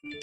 Yeah,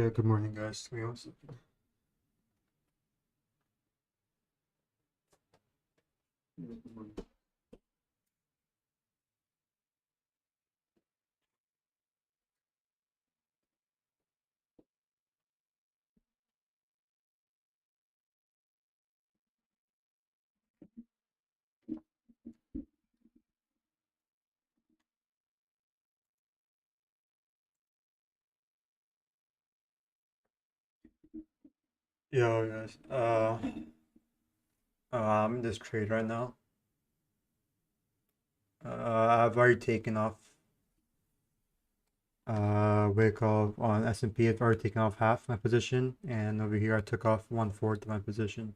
good morning, guys. Yo, guys. I'm in this trade right now. I've already taken off. Wake up on S&P. I've already taken off half my position, and over here I took off 1/4 of my position.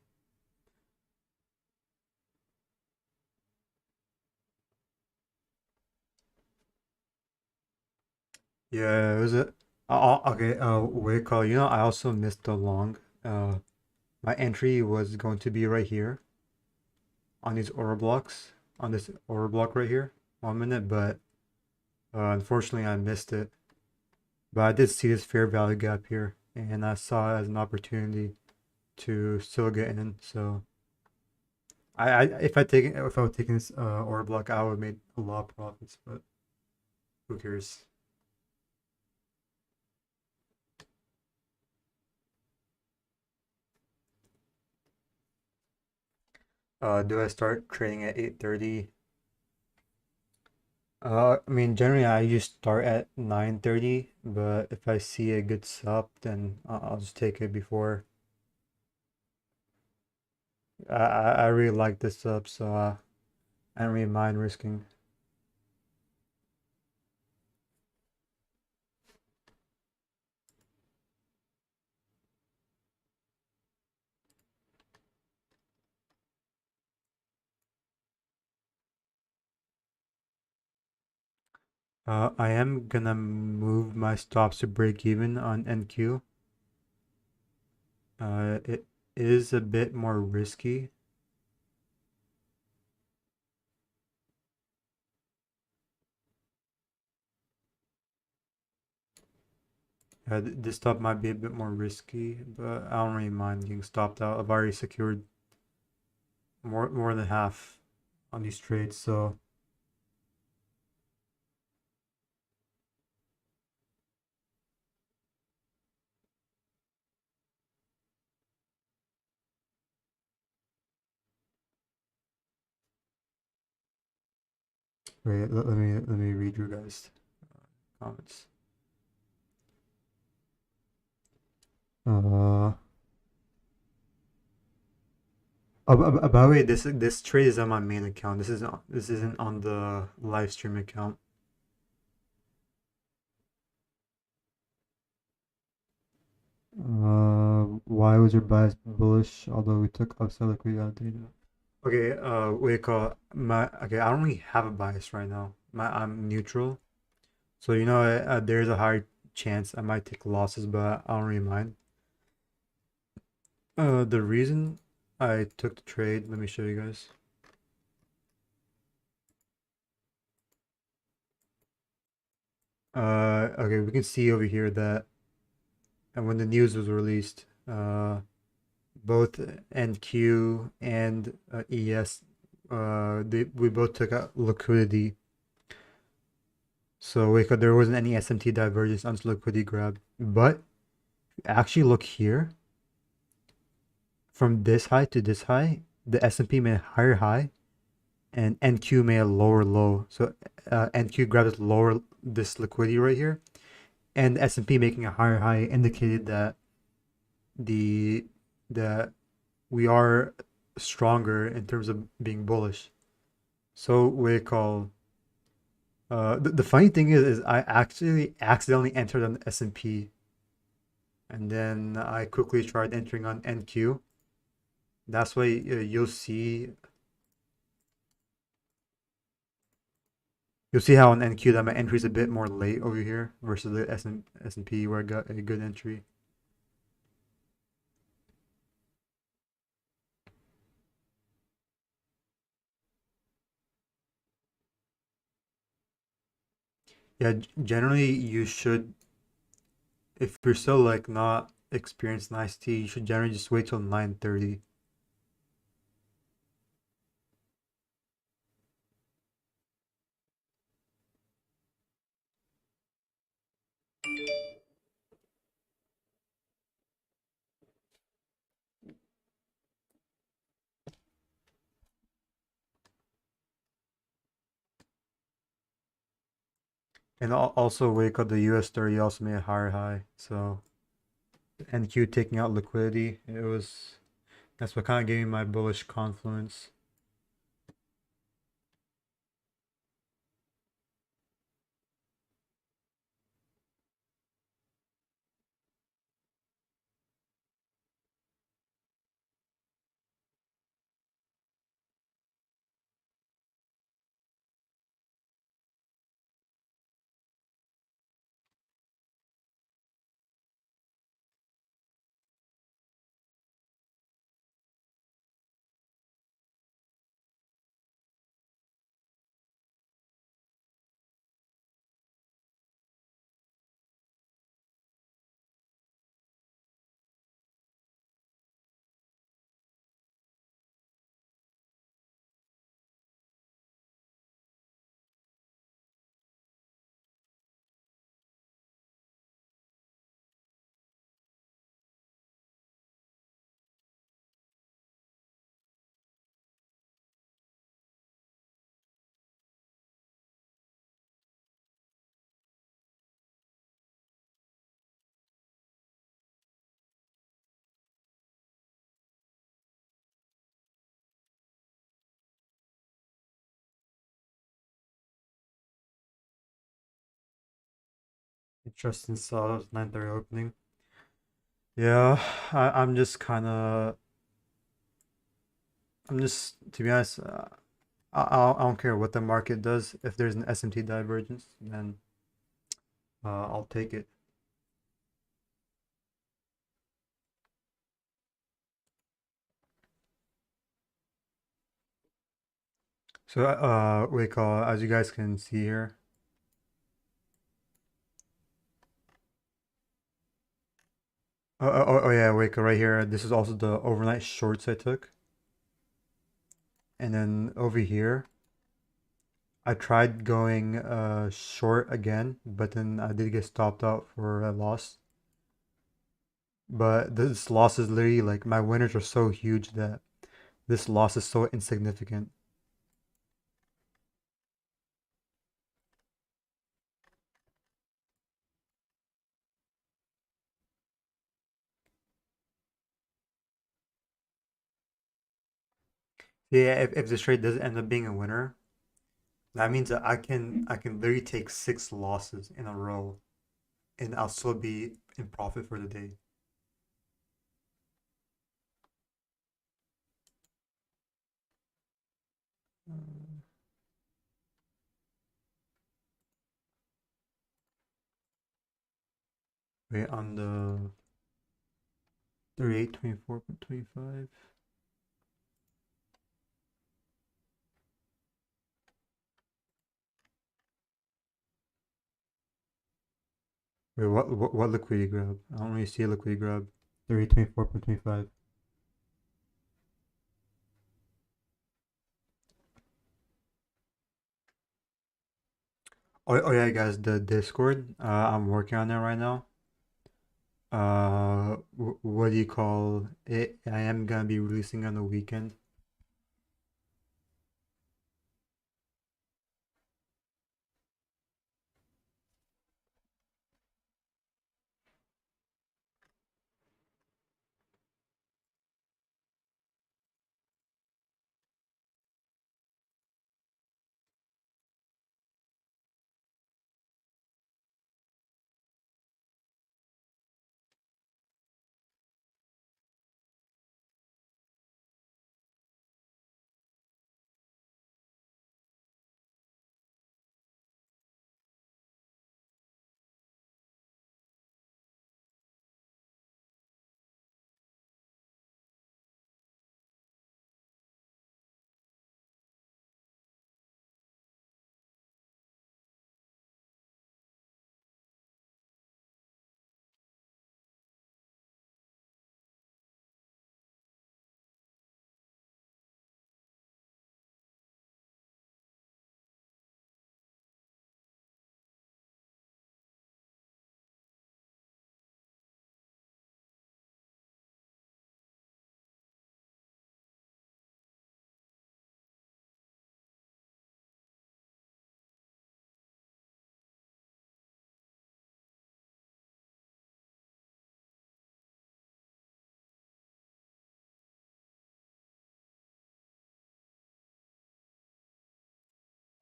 Yeah, it was a. Okay. Wake up. I also missed the long. My entry was going to be right here on these order blocks, on this order block right here. 1 minute, but unfortunately I missed it. But I did see this fair value gap here, and I saw it as an opportunity to still get in. So if I would taken this order block, I would have made a lot of profits. But who cares? Do I start trading at 8:30? I mean, generally I just start at 9:30, but if I see a good sub, then I'll just take it before. I really like this sub, so I don't really mind risking. I am gonna move my stops to break even on NQ. It is a bit more risky. This stop might be a bit more risky, but I don't really mind getting stopped out. I've already secured more than half on these trades, so wait, let me read your guys' comments. Uh, by the way, this trade is on my main account. This isn't on the live stream account. Why was your bias bullish? Although we took upside liquidity out of data. Okay, wait, call my okay. I don't really have a bias right now. I'm neutral, so there's a high chance I might take losses, but I don't really mind. The reason I took the trade, let me show you guys. Okay, we can see over here that and when the news was released, both NQ and ES, we both took out liquidity. So there wasn't any SMT divergence on this liquidity grab. But actually look here, from this high to this high, the S&P made a higher high and NQ made a lower low. So NQ grabbed this lower this liquidity right here, and the S&P making a higher high indicated that the the we are stronger in terms of being bullish. So we call the funny thing is I actually accidentally entered on S&P, and then I quickly tried entering on NQ. That's why you'll see how on NQ that my entry is a bit more late over here versus the S&P where I got a good entry. Yeah, generally you should, if you're still like not experienced in ICT, you should generally just wait till 9:30. And also wake up the US 30 also made a higher high. So NQ taking out liquidity, that's what kind of gave me my bullish confluence. Interesting saw 9:30 opening. Yeah, I'm just kind of, I'm just, to be honest, I don't care what the market does. If there's an SMT divergence, then I'll take it. So, wait, call as you guys can see here. Oh yeah, wait, right here. This is also the overnight shorts I took, and then over here, I tried going short again, but then I did get stopped out for a loss. But this loss is literally like my winners are so huge that this loss is so insignificant. Yeah, if this trade doesn't end up being a winner, that means that I can literally take 6 losses in a row, and I'll still be in profit for the day. Uh, Wait, on the 38.24.25. Wait, what liquidity grab? I don't really see a liquidity grab. 3024.25. Oh yeah, guys, the Discord. I'm working on it right now. What do you call it? I am gonna be releasing on the weekend.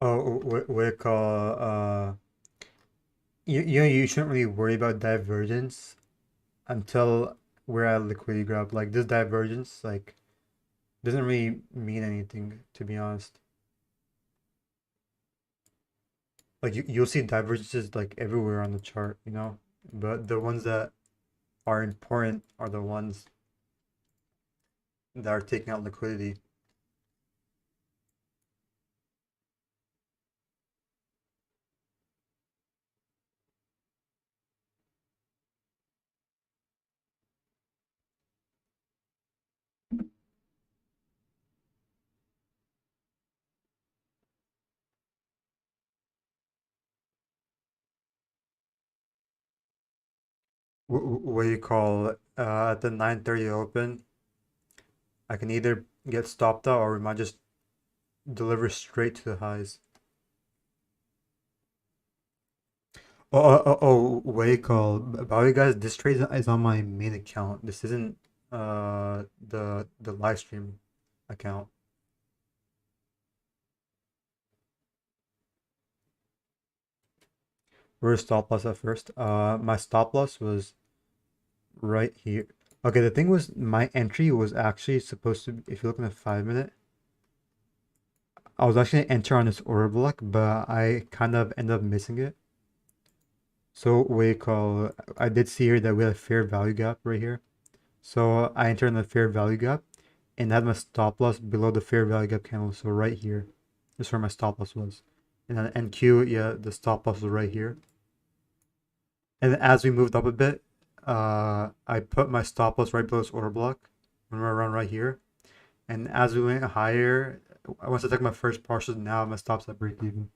Oh, what you call you shouldn't really worry about divergence until we're at liquidity grab. Like this divergence, like doesn't really mean anything to be honest. Like you'll see divergences like everywhere on the chart, you know. But the ones that are important are the ones that are taking out liquidity. What do you call at the 9:30 open? I can either get stopped out or we might just deliver straight to the highs. What do you call? By the way, guys, this trade is on my main account. This isn't the live stream account. Where's stop loss at first? My stop loss was right here. Okay, the thing was my entry was actually supposed to be, if you look in the 5 minute, I was actually gonna enter on this order block, but I kind of ended up missing it. So what do you call? I did see here that we had a fair value gap right here. So I entered in the fair value gap and had my stop loss below the fair value gap candle. So right here, this is where my stop loss was. And then NQ, yeah, the stop loss was right here. And then as we moved up a bit, I put my stop loss right below this order block when we're around right here. And as we went higher, once I took my first partial, now my stops at break even.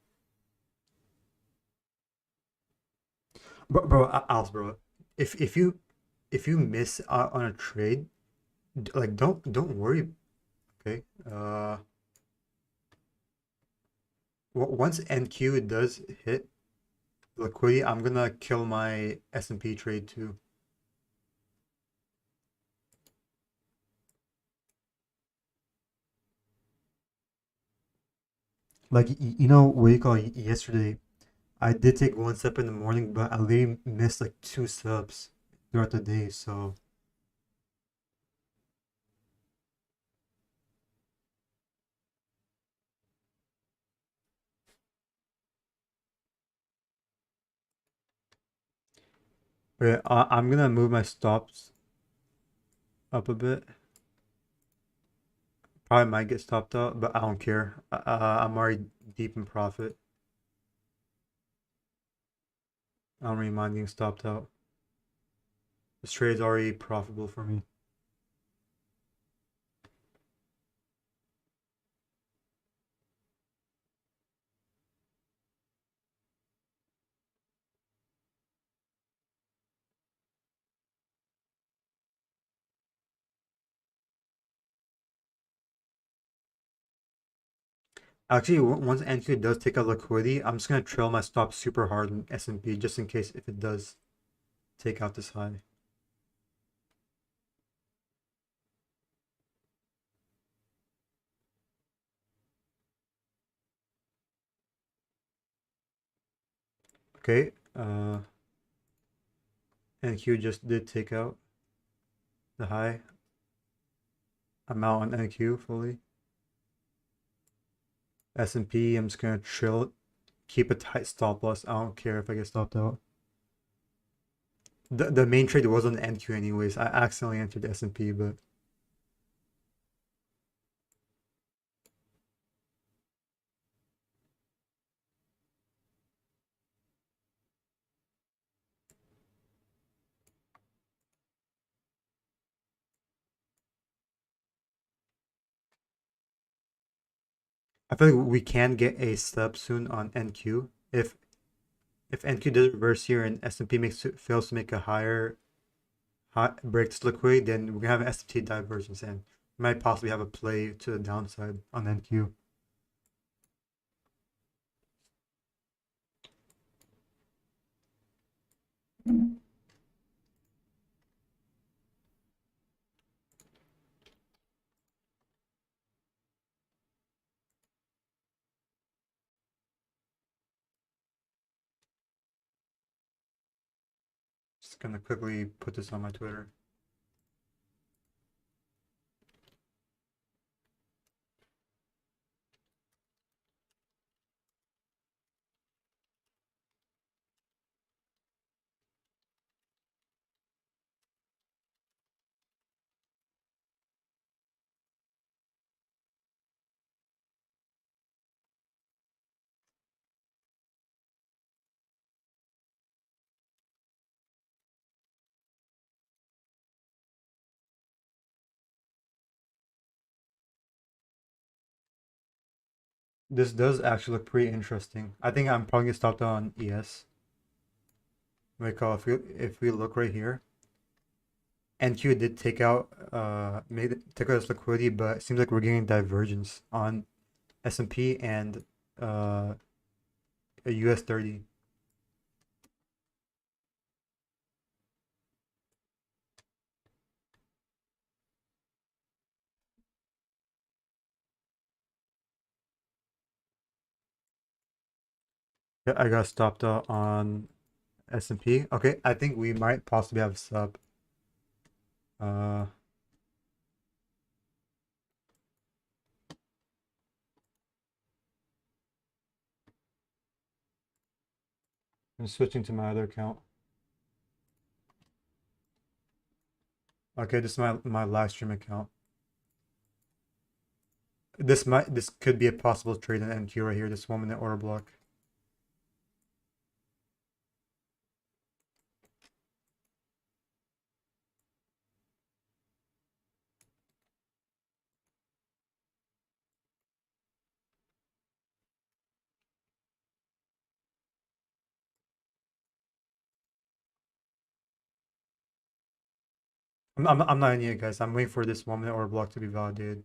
Bro, Alice, bro, if you miss out on a trade, like don't worry, okay? Once NQ does hit liquidity, I'm gonna kill my S&P trade too. Like you know what you call yesterday, I did take one step in the morning, but I literally missed like two subs throughout the day. So yeah, I'm gonna move my stops up a bit. Probably might get stopped out, but I don't care. I'm already deep in profit. I don't really mind getting stopped out. This trade is already profitable for me. Actually, once NQ does take out liquidity, I'm just gonna trail my stop super hard in S&P just in case if it does take out this high. Okay, NQ just did take out the high. I'm out on NQ fully. S&P, I'm just gonna trail it, keep a tight stop loss. I don't care if I get stopped out. The main trade was on NQ anyways. I accidentally entered the S&P, but I feel like we can get a step soon on NQ. If NQ does reverse here and S&P fails to make a high breaks liquidity, then we're gonna have an S&P divergence and we might possibly have a play to the downside on NQ. Just gonna quickly put this on my Twitter. This does actually look pretty interesting. I think I'm probably gonna stop on ES. Because if we look right here, NQ did take out take out its liquidity, but it seems like we're getting divergence on S&P and uh a US 30. Yeah, I got stopped out on S&P. Okay, I think we might possibly have a sub. Uh, I'm switching to my other account. Okay, this is my live stream account. This could be a possible trade in NQ right here. This 1 minute order block. I'm not in yet, guys. I'm waiting for this 1 minute order block to be validated.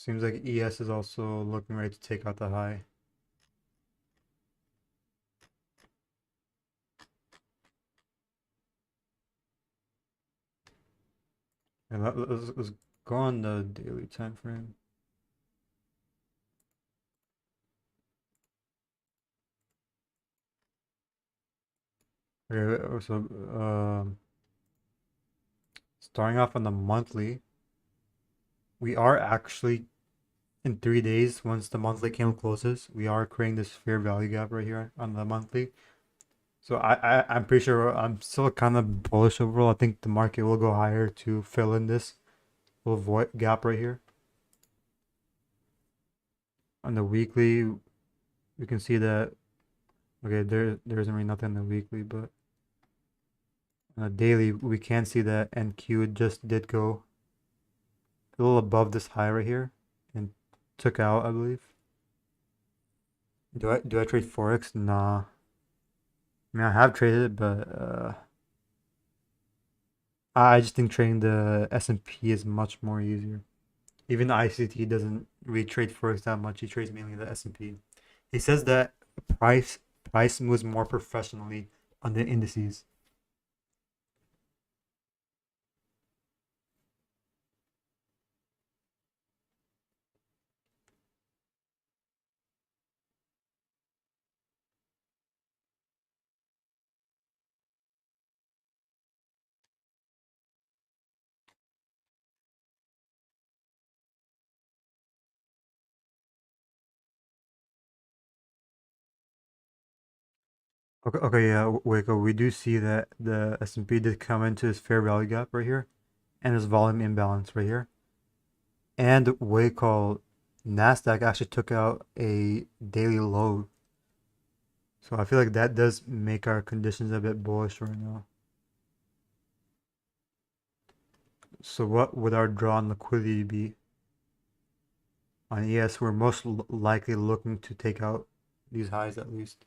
Seems like ES is also looking ready to take out the high. And let's go on the daily time frame. Okay, so starting off on the monthly, we are actually in 3 days, once the monthly candle closes, we are creating this fair value gap right here on the monthly. So I'm pretty sure I'm still kind of bullish overall. I think the market will go higher to fill in this little void gap right here. On the weekly, we can see that okay, there isn't really nothing on the weekly, but on the daily, we can see that NQ just did go a little above this high right here and took out, I believe. Do I trade Forex? Nah. I mean, I have traded it, but I just think trading the S&P is much more easier. Even the ICT doesn't really trade Forex that much. He trades mainly the S&P. He says that price price moves more professionally on the indices. Okay, yeah, Waco, we do see that the S&P did come into this fair value gap right here, and this volume imbalance right here. And Waco, Nasdaq actually took out a daily low. So I feel like that does make our conditions a bit bullish right now. So what would our draw on liquidity be? On ES, we're most likely looking to take out these highs at least.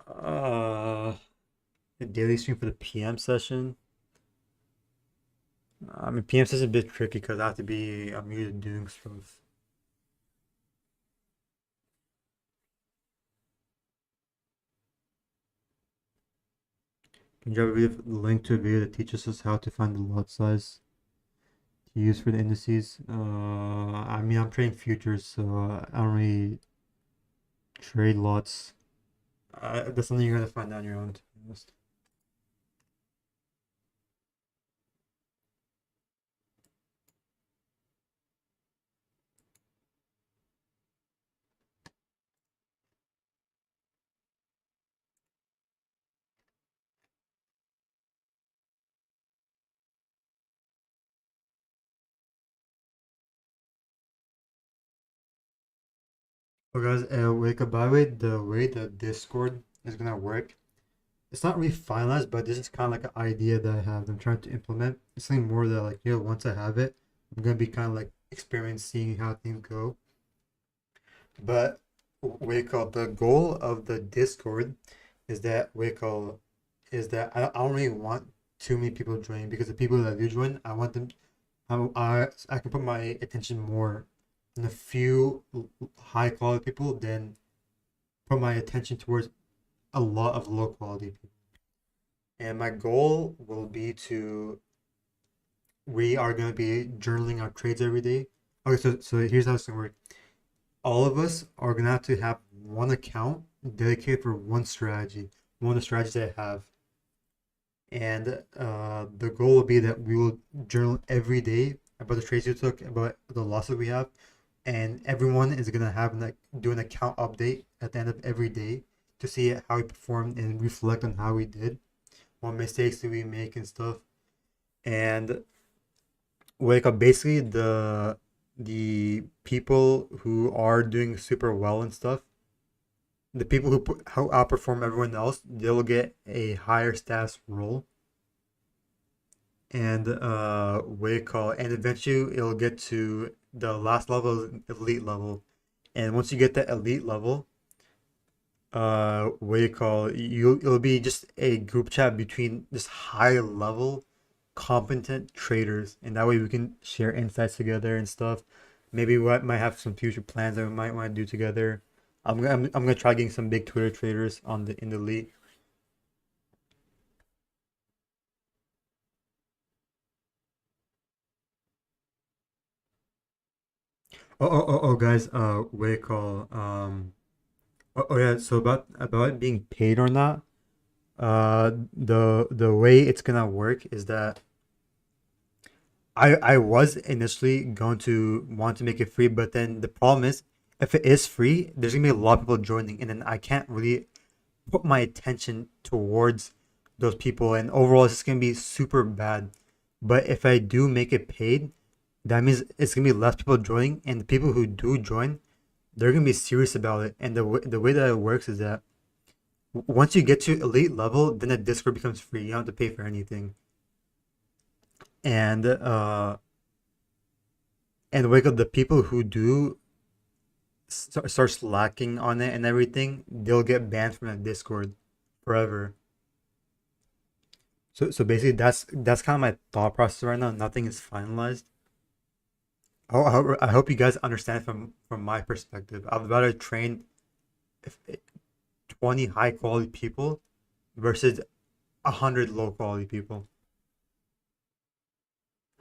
Uh, the daily stream for the PM session. I mean, PM session is a bit tricky because I have to be muted doing stuff. Can you have a link to a video that teaches us how to find the lot size to use for the indices? I mean, I'm trading futures, so I don't really trade lots. That's something you're gonna find out on your own, to be honest. Well, guys, wake up. By the way the Discord is gonna work, it's not really finalized, but this is kind of like an idea that I have. I'm trying to implement. It's something more that like once I have it, I'm gonna be kind of like experimenting, seeing how things go. But we call the goal of the Discord is that we call is that I don't really want too many people joining because the people that do join, I want them. I can put my attention more on a few high quality people than put my attention towards a lot of low quality people. And my goal will be to we are going to be journaling our trades every day. Okay, so here's how it's going to work. All of us are going to have one account dedicated for one of the strategies I have. And the goal will be that we will journal every day about the trades we took, about the losses we have, and everyone is gonna have like do an account update at the end of every day to see how we performed and reflect on how we did, what mistakes did we make and stuff. And wake up basically the people who are doing super well and stuff, the people who outperform everyone else, they'll get a higher status role and what do you call it? And eventually it'll get to the last level, elite level. And once you get that elite level, what do you call it? It'll be just a group chat between just high level competent traders, and that way we can share insights together and stuff. Maybe we might have some future plans that we might want to do together. I'm gonna try getting some big Twitter traders on the in the league. Guys, what do you call yeah, so about it being paid or not, the way it's gonna work is that I was initially going to want to make it free, but then the problem is if it is free, there's gonna be a lot of people joining, and then I can't really put my attention towards those people, and overall it's just gonna be super bad. But if I do make it paid, that means it's gonna be less people joining, and the people who do join, they're gonna be serious about it. And the way that it works is that once you get to elite level, then the Discord becomes free. You don't have to pay for anything. And wake up the people who do start slacking on it and everything, they'll get banned from the Discord forever. So basically, that's kind of my thought process right now. Nothing is finalized. I hope you guys understand from my perspective. I'd rather train 20 high quality people versus 100 low quality people.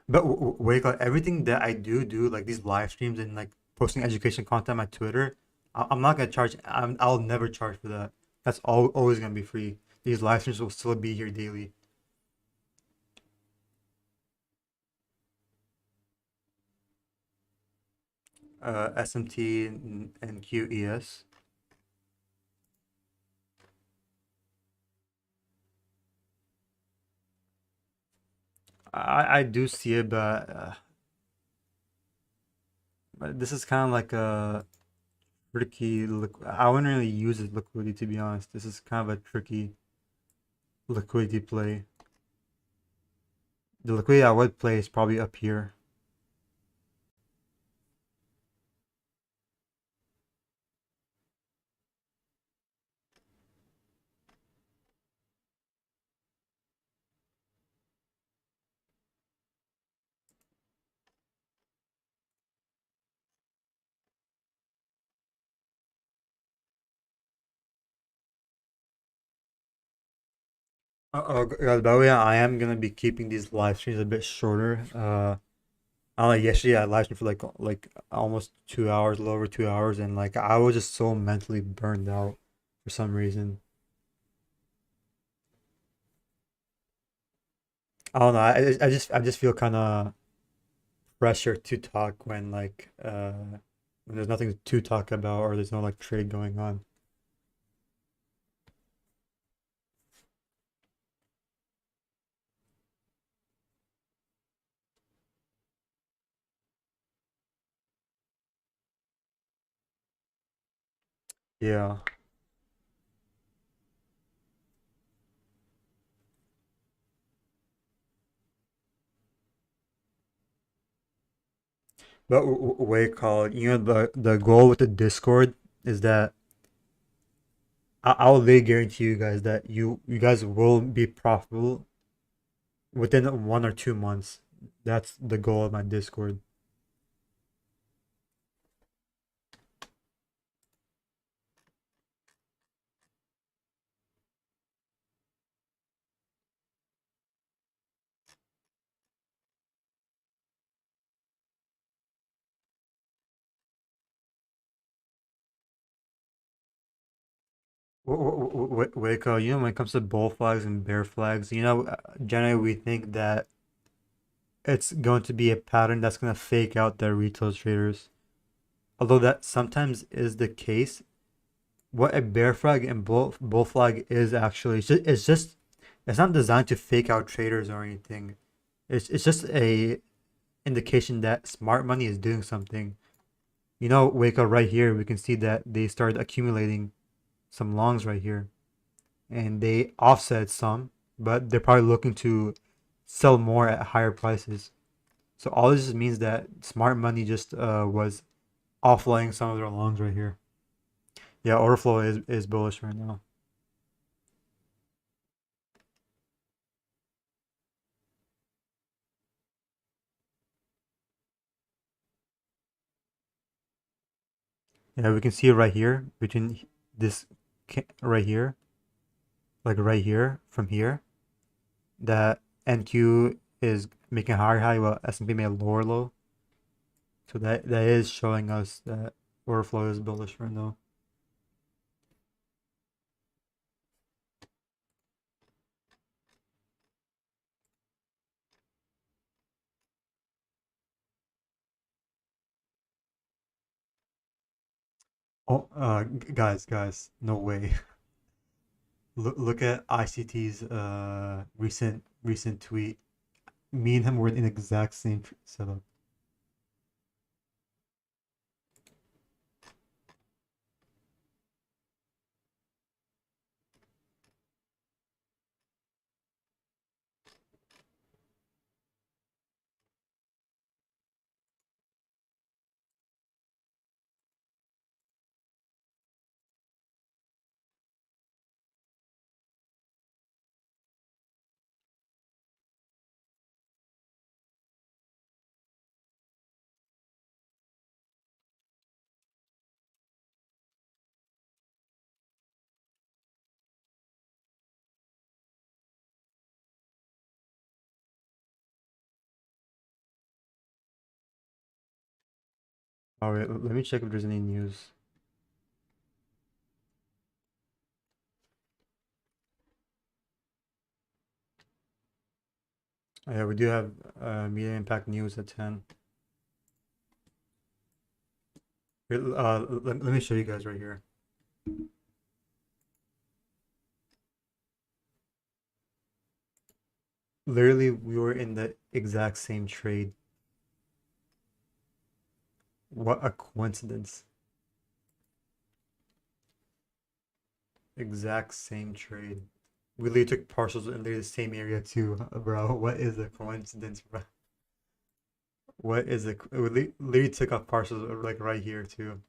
But wake up, everything that I do like these live streams and like posting education content on my Twitter, I'm not gonna charge. I'll never charge for that. That's always gonna be free. These live streams will still be here daily. SMT and QES. I do see it, but this is kind of like a tricky. I wouldn't really use it liquidity to be honest. This is kind of a tricky liquidity play. The liquidity I would play is probably up here. By the way, I am gonna be keeping these live streams a bit shorter. I like yesterday I live streamed for like almost 2 hours, a little over 2 hours, and like I was just so mentally burned out for some reason. I don't know. I just feel kind of pressure to talk when there's nothing to talk about or there's no like trade going on. Yeah. But what you call it, the goal with the Discord is that I'll lay guarantee you guys that you guys will be profitable within 1 or 2 months. That's the goal of my Discord. Waco, when it comes to bull flags and bear flags, generally we think that it's going to be a pattern that's going to fake out the retail traders. Although that sometimes is the case, what a bear flag and bull flag is actually, it's not designed to fake out traders or anything. It's just a indication that smart money is doing something. Waco right here, we can see that they started accumulating some longs right here. And they offset some, but they're probably looking to sell more at higher prices. So all this just means that smart money just was offloading some of their longs right here. Yeah, order flow is bullish right now. Yeah, we can see it right here between this right here, like right here from here, that NQ is making a higher high while S&P made a lower low. So that is showing us that order flow is bullish right now. Oh, guys, no way. Look at ICT's recent tweet. Me and him were in the exact same setup. All right, let me check if there's any news. Oh, yeah, we do have media impact news at 10. Here, let me show you guys right here. Literally, we were in the exact same trade. What a coincidence. Exact same trade. We literally took partials in literally the same area too, bro. What is a coincidence, bro? What is a? We literally took off partials like right here too.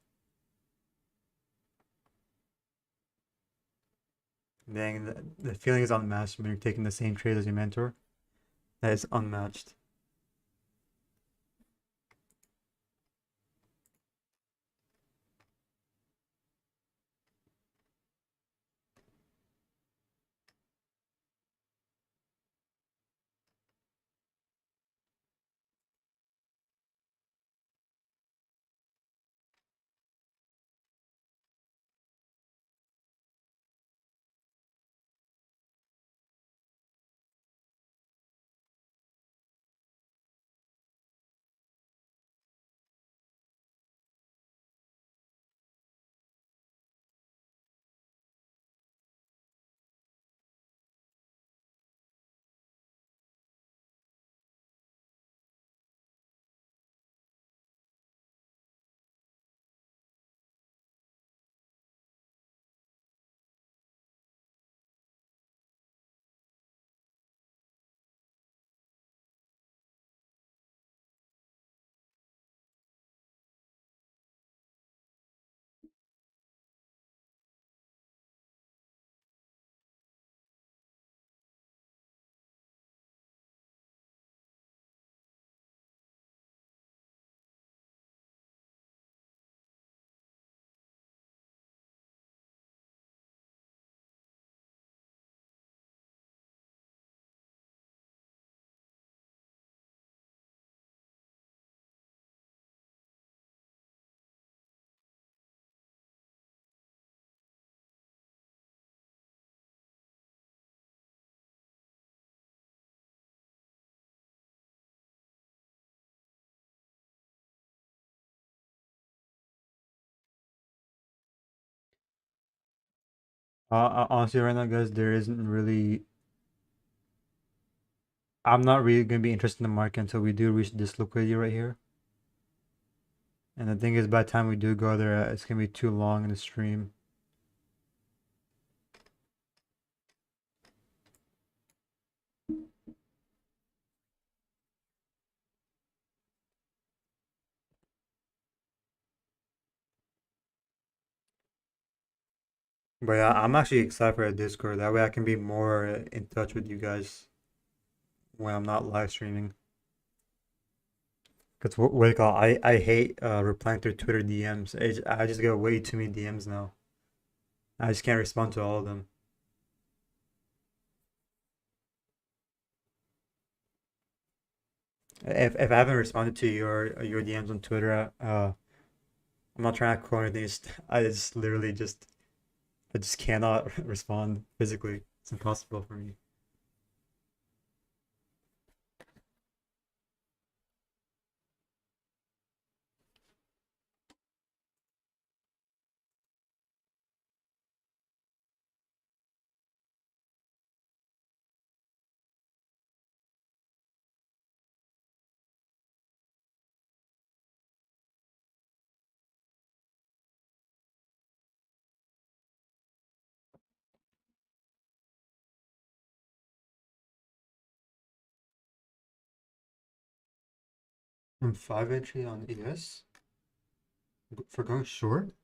Dang, the feeling is unmatched when you're taking the same trade as your mentor. That is unmatched. Honestly, right now, guys, there isn't really. I'm not really gonna be interested in the market until we do reach this liquidity right here. And the thing is, by the time we do go there, it's gonna be too long in the stream. But yeah, I'm actually excited for a Discord. That way I can be more in touch with you guys when I'm not live streaming. Because what do you call it? I hate replying to Twitter DMs. I just get way too many DMs now. I just can't respond to all of them. If I haven't responded to your DMs on Twitter, I'm not trying to quote anything. I just literally just I just cannot respond physically. It's impossible for me. From 5 entry on ES for going short.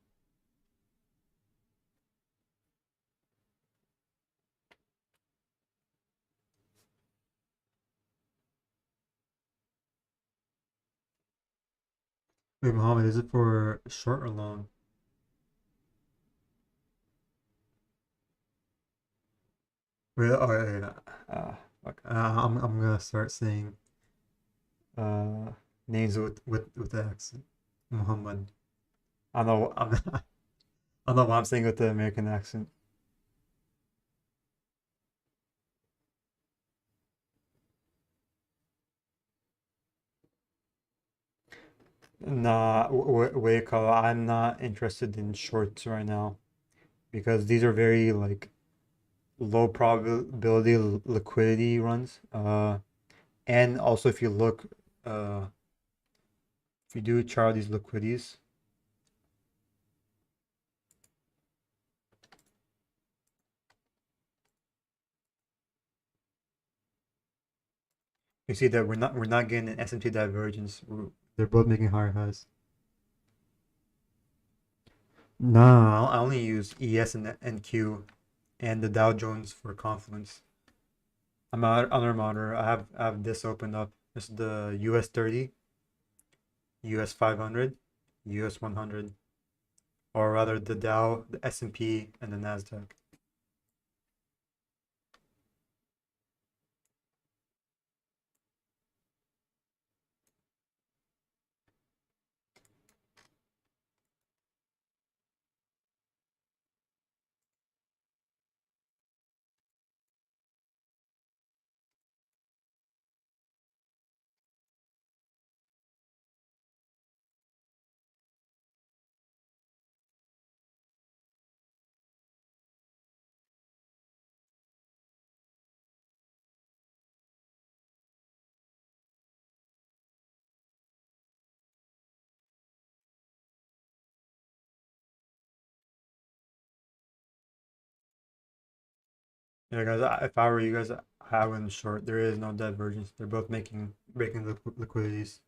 Wait, Mohammed, is it for short or long? Wait, oh yeah, yeah. Fuck. I'm gonna start saying uh names with the accent. Muhammad. I know I don't know why I'm saying with the American accent. Nah, wait, call. I'm not interested in shorts right now because these are very like low probability liquidity runs. And also uh, if you do chart these liquidities, you see that we're not getting an S&P divergence. They're both making higher highs. No, I only use ES and Q and the Dow Jones for confluence. I'm out on our monitor. I have this opened up. This is the US 30, US 500, US 100, or rather the Dow, the S&P, and the Nasdaq. Yeah, guys, if I were you guys, I wouldn't short. There is no divergence. They're both making breaking liquidities.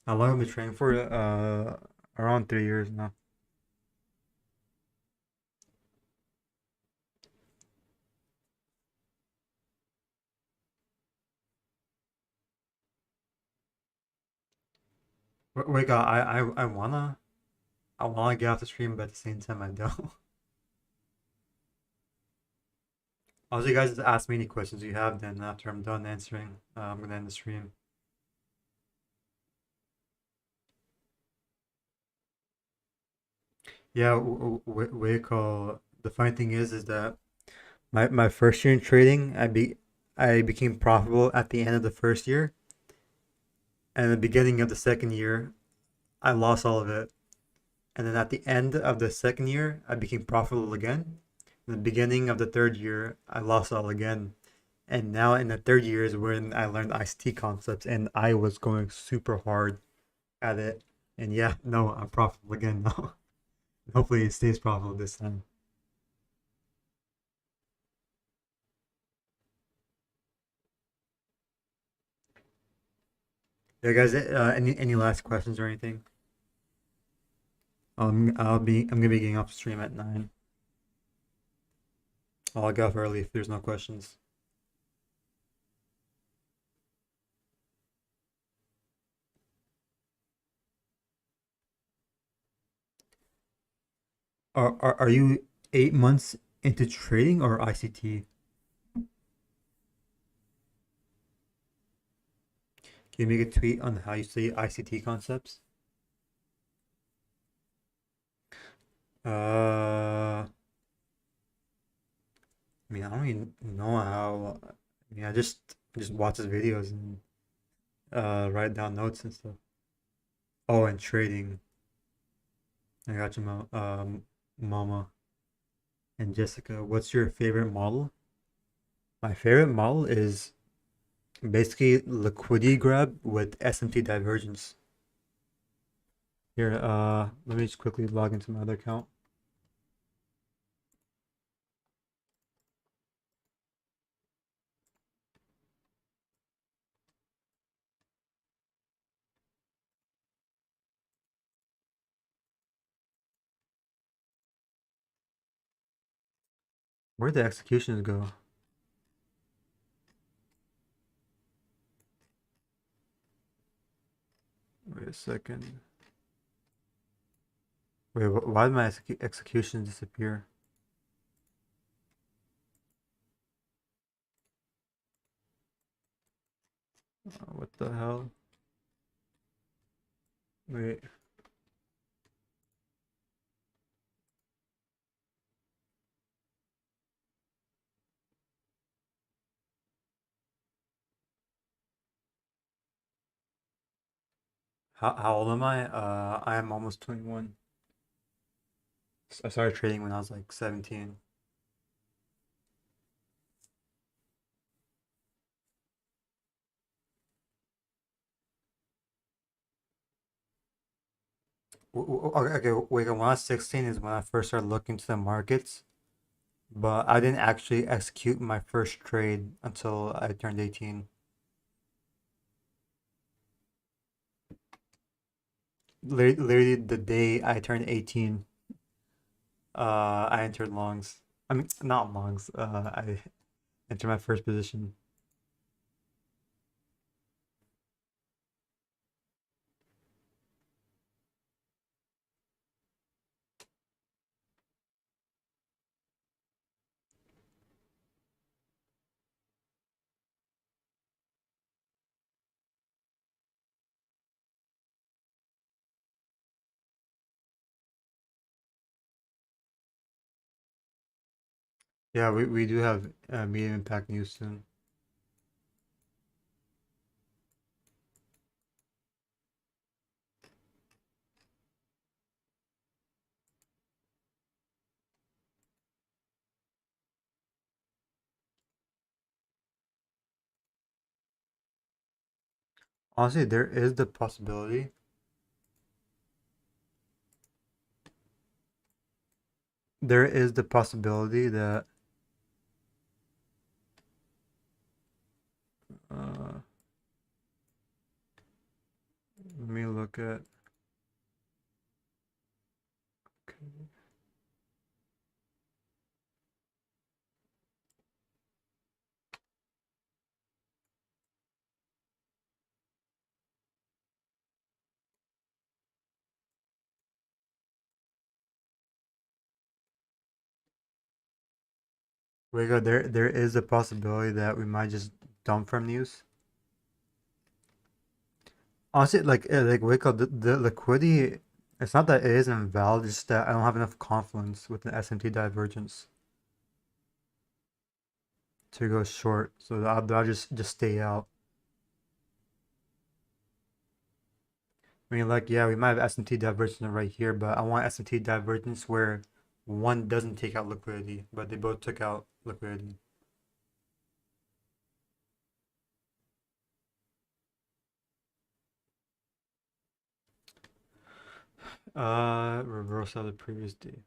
How long have I been trading for? Around 3 years now. Wait, God, I wanna get off the stream, but at the same time I don't. Also, you guys just ask me any questions you have. Then after I'm done answering, I'm gonna end the stream. Yeah, call. The funny thing is that my first year in trading, I became profitable at the end of the first year, and the beginning of the second year, I lost all of it. And then at the end of the second year, I became profitable again. In the beginning of the third year, I lost all again. And now in the third year is when I learned ICT concepts, and I was going super hard at it. And yeah, no, I'm profitable again now. Hopefully, it stays profitable this time. Yeah, guys. Any last questions or anything? I'm gonna be getting off stream at 9. I'll get off early if there's no questions. Are you 8 months into trading or ICT? Can you make a tweet on how you see ICT concepts? I mean, I don't even know how. I mean, I just watch his videos and write down notes and stuff. Oh, and trading. I got you, Mama and Jessica. What's your favorite model? My favorite model is basically liquidity grab with SMT divergence. Here, let me just quickly log into my other account. Where'd the executions go? Wait a second. Wait, why did my executions disappear? What the hell? Wait, how old am I? I am almost 21. I started trading when I was like 17. Okay, wait, when I was 16 is when I first started looking to the markets, but I didn't actually execute my first trade until I turned 18. Literally the day I turned 18, I entered longs. I mean, not longs. I entered my first position. Yeah, we do have medium impact news soon. Honestly, there is the possibility. There is the possibility that uh, let me look at. Okay. There is a possibility that we might just dump from news. Honestly, like Waco, the liquidity, it's not that it isn't invalid, it's just that I don't have enough confluence with the SMT divergence to go short. So I'll just stay out. I mean, like, yeah, we might have SMT divergence right here, but I want SMT divergence where one doesn't take out liquidity, but they both took out liquidity. Reverse of the previous day.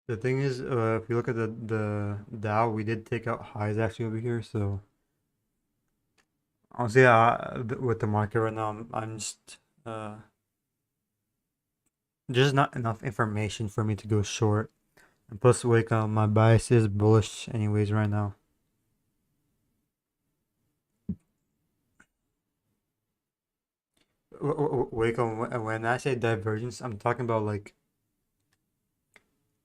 The thing is, if you look at the Dow, we did take out highs actually over here. So honestly, with the market right now, I'm just there's not enough information for me to go short. And plus, like, my bias is bullish anyways right now. Wake when I say divergence, I'm talking about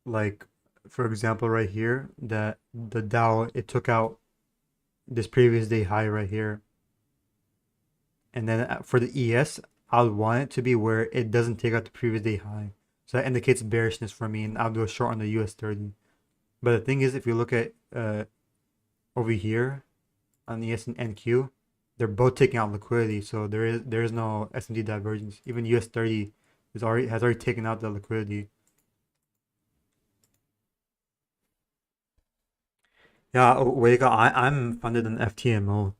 like for example right here that the Dow it took out this previous day high right here, and then for the ES, I would want it to be where it doesn't take out the previous day high, so that indicates bearishness for me, and I'll do a short on the US 30. But the thing is, if you look at over here on the S and NQ, they're both taking out liquidity, so there is no S&D divergence. Even US 30 has already taken out the liquidity. Yeah, wake up. I'm funded in FTMO,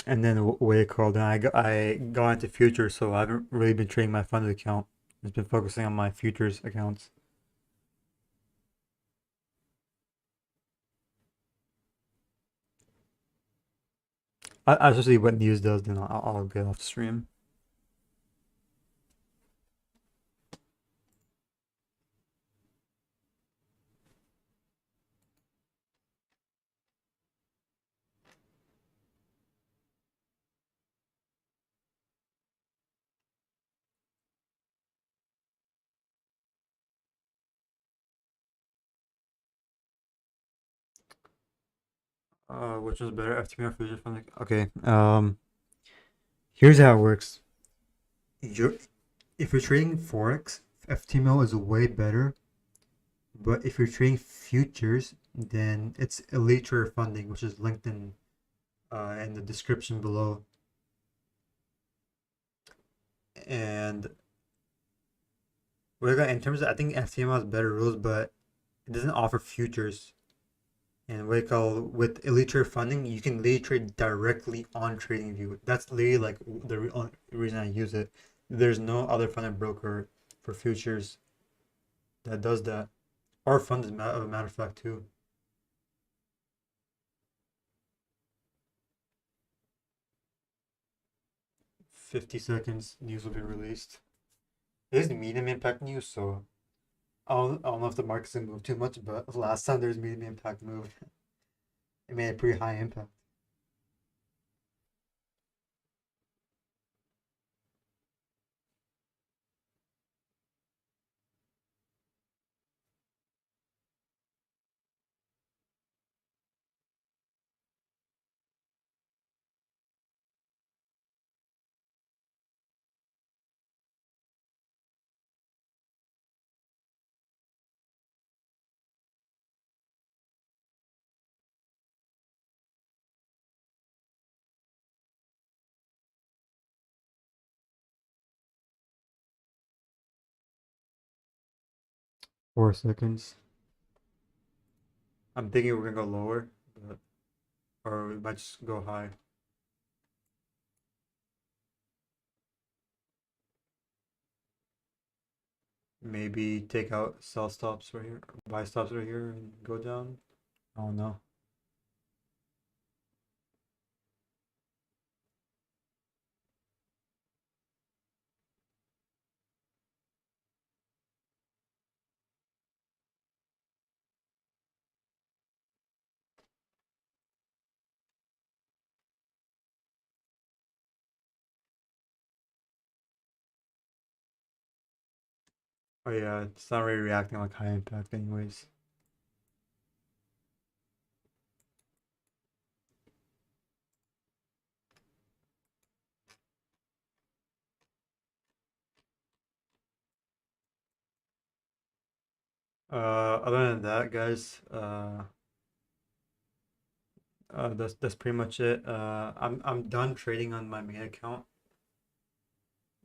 and then what you call then I got into futures, so I haven't really been trading my funded account. I've been focusing on my futures accounts. I'll just see what news does, then I'll get off stream. Which is better, FTMO or futures funding? Okay. Here's how it works. You're if you're trading forex, FTMO is way better. But if you're trading futures, then it's Elite Trader Funding, which is linked in the description below. And in terms of, I think FTMO has better rules, but it doesn't offer futures. And with Elite Trader Funding, you can literally trade directly on TradingView. That's literally like the only reason I use it. There's no other funded broker for futures that does that, or fund as a matter of fact too. 50 seconds, news will be released. It is medium impact news, so I don't know if the market's gonna move too much, but last time there's medium impact move, it made a pretty high impact. Four seconds. I'm thinking we're gonna go lower, but or we might just go high. Maybe take out sell stops right here, buy stops right here, and go down. I don't know. Oh yeah, it's not really reacting like high impact, anyways. Other than that, guys, that's pretty much it. I'm done trading on my main account.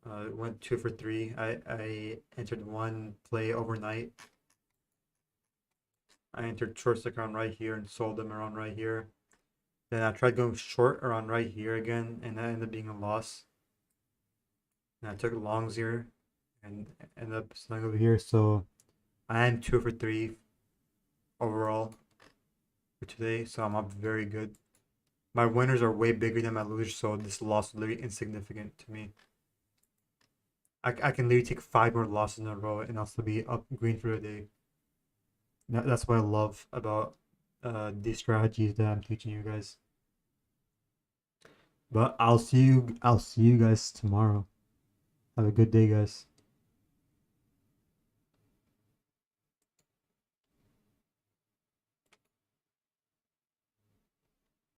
Went 2 for 3. I entered one play overnight. I entered short stick around right here and sold them around right here. Then I tried going short around right here again, and that ended up being a loss. And I took longs here, and end up starting over here. So I am 2 for 3 overall for today, so I'm up very good. My winners are way bigger than my losers, so this loss is literally insignificant to me. I can literally take 5 more losses in a row and I'll still be up green for the day. That's what I love about these strategies that I'm teaching you guys. But I'll see you guys tomorrow. Have a good day, guys.